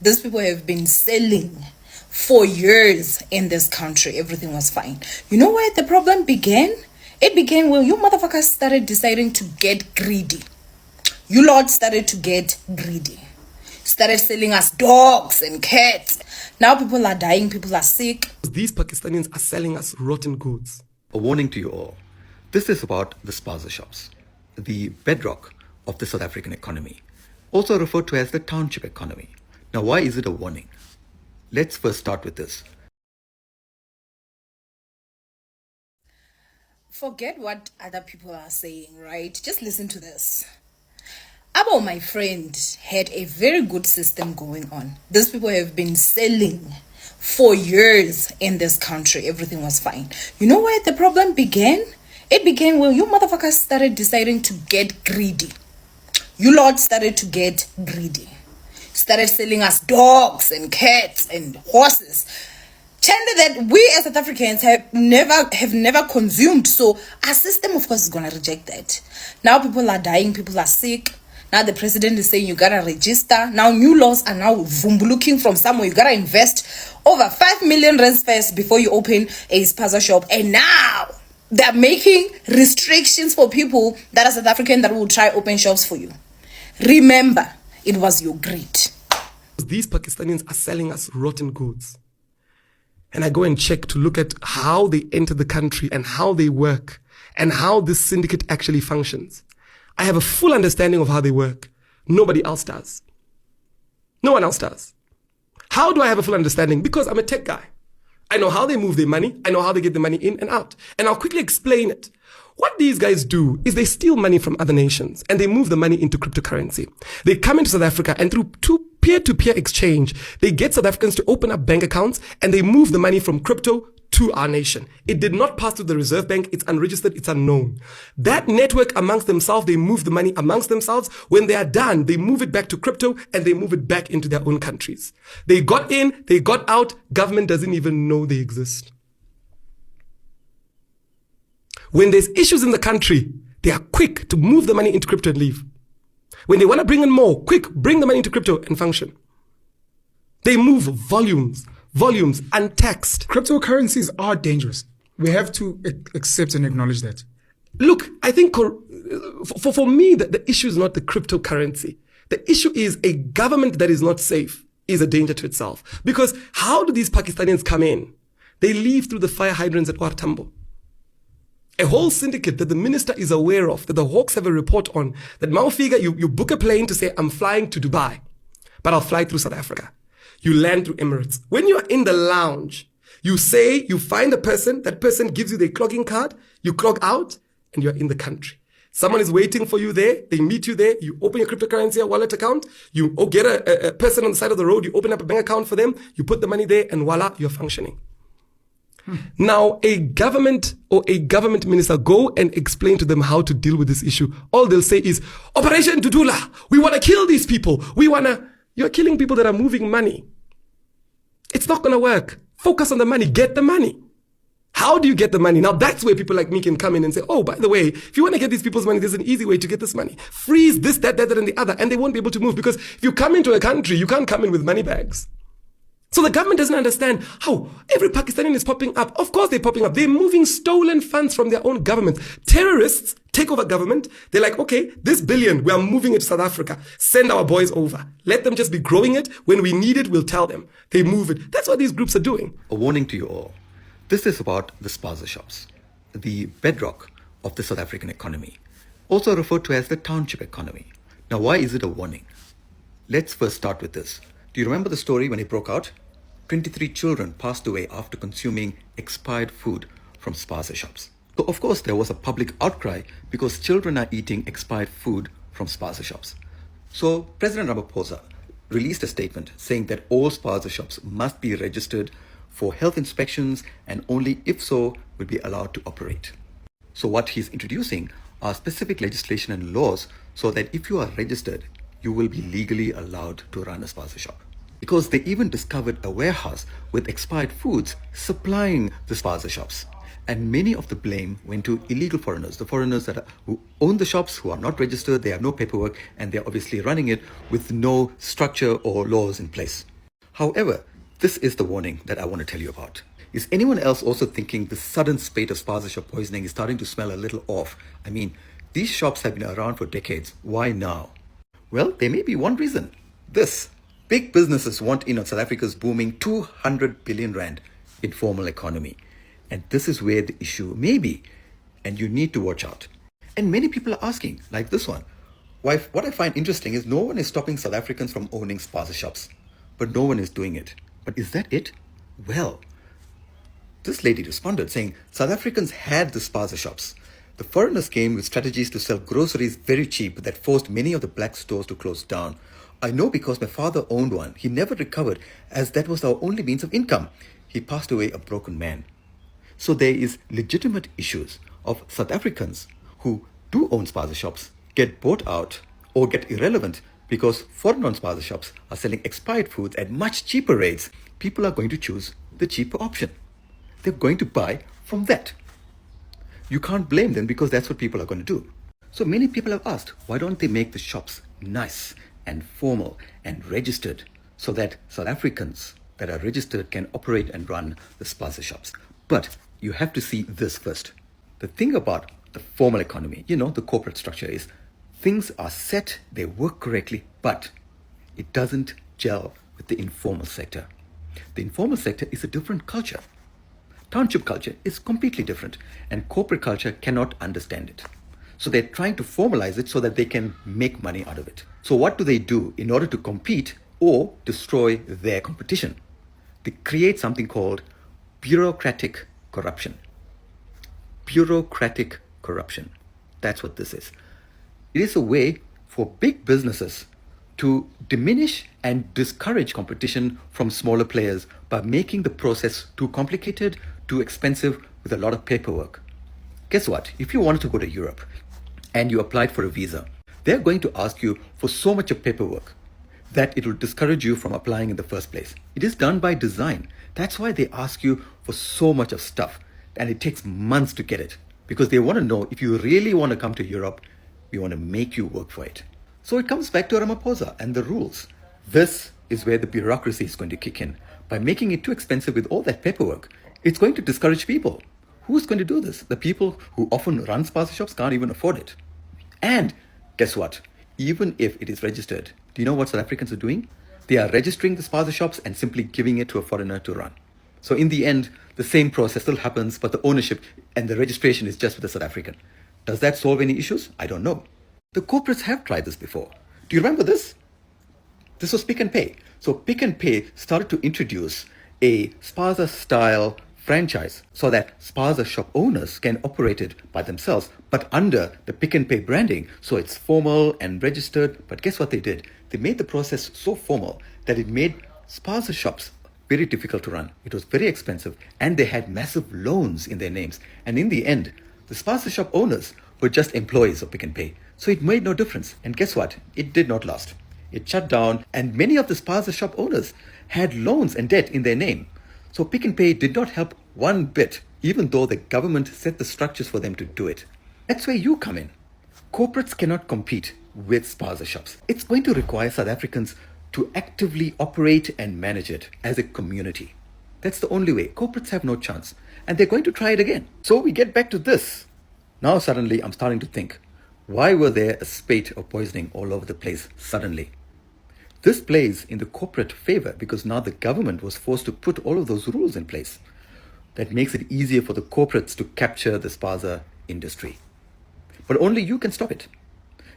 These people have been selling for years in this country. Everything was fine. You know where the problem began? It began when you motherfuckers started deciding to get greedy. You lot started to get greedy. Started selling us dogs and cats. Now people are dying, people are sick. These Pakistanis are selling us rotten goods. A warning to you all. This is about the Spaza shops, the bedrock of the South African economy, also referred to as the township economy. Now, why is it a warning? Let's first start with this. Forget what other people are saying, right? Just listen to this. Abo, my friend, had a very good system going on. These people have been selling for years in this country. Everything was fine. You know where the problem began? It began when you motherfuckers started deciding to get greedy. You lot started to get greedy. Started selling us dogs and cats and horses. Chanda that we as South Africans have never consumed. So our system, of course, is gonna reject that. Now people are dying, people are sick. Now the president is saying you gotta register. Now new laws are now looking from somewhere. You gotta invest over 5 million rands first before you open a Spaza shop. And now they're making restrictions for people that are South African that will try open shops for you. Remember, it was your greed. These Pakistanis are selling us rotten goods. And I go and check to look at how they enter the country and how they work and how this syndicate actually functions. I have a full understanding of how they work. Nobody else does. No one else does. How do I have a full understanding? Because I'm a tech guy. I know how they move their money. I know how they get the money in and out. And I'll quickly explain it. What these guys do is they steal money from other nations and they move the money into cryptocurrency. They come into South Africa and through peer-to-peer exchange, they get South Africans to open up bank accounts and they move the money from crypto to our nation. It did not pass through the Reserve Bank. It's unregistered. It's unknown. That network amongst themselves, they move the money amongst themselves. When they are done, they move it back to crypto and they move it back into their own countries. They got in, they got out. Government doesn't even know they exist. When there's issues in the country, they are quick to move the money into crypto and leave. When they want to bring in more, quick, bring the money into crypto and function. They move volumes untaxed. Cryptocurrencies are dangerous. We have to accept and acknowledge that. Look, I think for me, the issue is not the cryptocurrency. The issue is a government that is not safe is a danger to itself. Because how do these Pakistanis come in? They leave through the fire hydrants at Tambo. A whole syndicate that the minister is aware of, that the Hawks have a report on, that Maufiga, you book a plane to say, I'm flying to Dubai, but I'll fly through South Africa. You land through Emirates. When you are in the lounge, you say, you find a person, that person gives you their clogging card, you clog out, and you're in the country. Someone is waiting for you there, they meet you there, you open your cryptocurrency wallet account, you get a person on the side of the road, you open up a bank account for them, you put the money there, and voila, you're functioning. Now, a government or a government minister go and explain to them how to deal with this issue. All they'll say is, Operation Dudula, we want to kill these people. You're killing people that are moving money. It's not going to work. Focus on the money. Get the money. How do you get the money? Now, that's where people like me can come in and say, oh, by the way, if you want to get these people's money, there's an easy way to get this money. Freeze this, that, and the other, and they won't be able to move because if you come into a country, you can't come in with money bags. So the government doesn't understand how every Pakistani is popping up. Of course they're popping up. They're moving stolen funds from their own government. Terrorists take over government. They're like, okay, this billion, we are moving it to South Africa. Send our boys over. Let them just be growing it. When we need it, we'll tell them. They move it. That's what these groups are doing. A warning to you all. This is about the Spaza shops, the bedrock of the South African economy, also referred to as the township economy. Now, why is it a warning? Let's first start with this. Do you remember the story when it broke out? 23 children passed away after consuming expired food from Spaza shops. So of course there was a public outcry because children are eating expired food from Spaza shops. So President Ramaphosa released a statement saying that all Spaza shops must be registered for health inspections and only if so will be allowed to operate. So what he's introducing are specific legislation and laws so that if you are registered, you will be legally allowed to run a Spaza shop. Because they even discovered a warehouse with expired foods supplying the Spaza shops. And many of the blame went to illegal foreigners, the foreigners who own the shops, who are not registered, they have no paperwork, and they're obviously running it with no structure or laws in place. However, this is the warning that I want to tell you about. Is anyone else also thinking the sudden spate of Spaza shop poisoning is starting to smell a little off? I mean, these shops have been around for decades. Why now? Well, there may be one reason. This. Big businesses want in on South Africa's booming 200 billion rand informal economy. And this is where the issue may be. And you need to watch out. And many people are asking, like this one, what I find interesting is no one is stopping South Africans from owning Spaza shops. But no one is doing it. But is that it? Well, this lady responded saying, South Africans had the Spaza shops. The foreigners came with strategies to sell groceries very cheap that forced many of the black stores to close down. I know because my father owned one. He never recovered as that was our only means of income. He passed away a broken man. So there is legitimate issues of South Africans who do own Spaza shops, get bought out or get irrelevant because foreign-owned Spaza shops are selling expired foods at much cheaper rates. People are going to choose the cheaper option. They're going to buy from that. You can't blame them because that's what people are going to do. So many people have asked, why don't they make the shops nice and formal and registered so that South Africans that are registered can operate and run the Spaza shops? But you have to see this first. The thing about the formal economy, the corporate structure is things are set, they work correctly, but it doesn't gel with the informal sector. The informal sector is a different culture. Township culture is completely different, and corporate culture cannot understand it. So they're trying to formalize it so that they can make money out of it. So what do they do in order to compete or destroy their competition? They create something called bureaucratic corruption. Bureaucratic corruption. That's what this is. It is a way for big businesses to diminish and discourage competition from smaller players by making the process too complicated, too expensive, with a lot of paperwork. Guess what? If you wanted to go to Europe and you applied for a visa, they're going to ask you for so much of paperwork that it will discourage you from applying in the first place. It is done by design. That's why they ask you for so much of stuff, and it takes months to get it, because they want to know if you really want to come to Europe, we want to make you work for it. So it comes back to Ramaphosa and the rules. This is where the bureaucracy is going to kick in. By making it too expensive with all that paperwork, it's going to discourage people. Who's going to do this? The people who often run Spaza shops can't even afford it. And guess what? Even if it is registered, do you know what South Africans are doing? They are registering the Spaza shops and simply giving it to a foreigner to run. So in the end, the same process still happens, but the ownership and the registration is just with the South African. Does that solve any issues? I don't know. The corporates have tried this before. Do you remember this? This was Pick n Pay. So Pick n Pay started to introduce a Spaza-style franchise so that Spaza shop owners can operate it by themselves, but under the Pick n Pay branding. So it's formal and registered. But guess what they did? They made the process so formal that it made Spaza shops very difficult to run. It was very expensive, and they had massive loans in their names. And in the end, the Spaza shop owners were just employees of Pick n Pay. So it made no difference. And guess what? It did not last. It shut down, and many of the Spaza shop owners had loans and debt in their name. So Pick n Pay did not help one bit, even though the government set the structures for them to do it. That's where you come in. Corporates cannot compete with Spaza shops. It's going to require South Africans to actively operate and manage it as a community. That's the only way. Corporates have no chance, and they're going to try it again. So we get back to this. Now suddenly I'm starting to think, why were there a spate of poisoning all over the place suddenly? This plays in the corporate favor because now the government was forced to put all of those rules in place. That makes it easier for the corporates to capture the Spaza industry. But only you can stop it.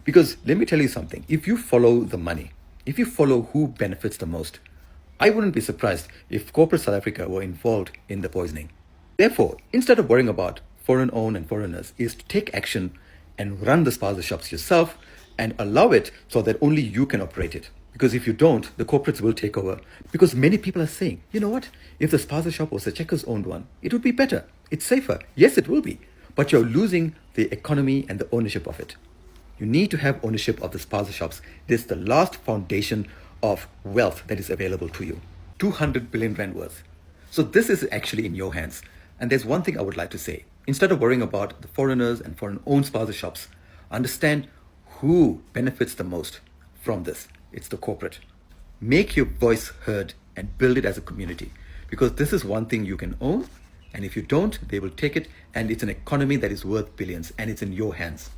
Because let me tell you something, if you follow the money, if you follow who benefits the most, I wouldn't be surprised if corporate South Africa were involved in the poisoning. Therefore, instead of worrying about foreign-owned and foreigners, is to take action and run the Spaza shops yourself and allow it so that only you can operate it. Because if you don't, the corporates will take over. Because many people are saying, you know what? If the Spaza shop was a Checkers-owned one, it would be better. It's safer. Yes, it will be. But you're losing the economy and the ownership of it. You need to have ownership of the Spaza shops. This is the last foundation of wealth that is available to you. 200 billion rand worth. So this is actually in your hands. And there's one thing I would like to say. Instead of worrying about the foreigners and foreign-owned Spaza shops, understand who benefits the most from this. It's the corporate. Make your voice heard and build it as a community, because this is one thing you can own, and if you don't, they will take it, and it's an economy that is worth billions, and it's in your hands.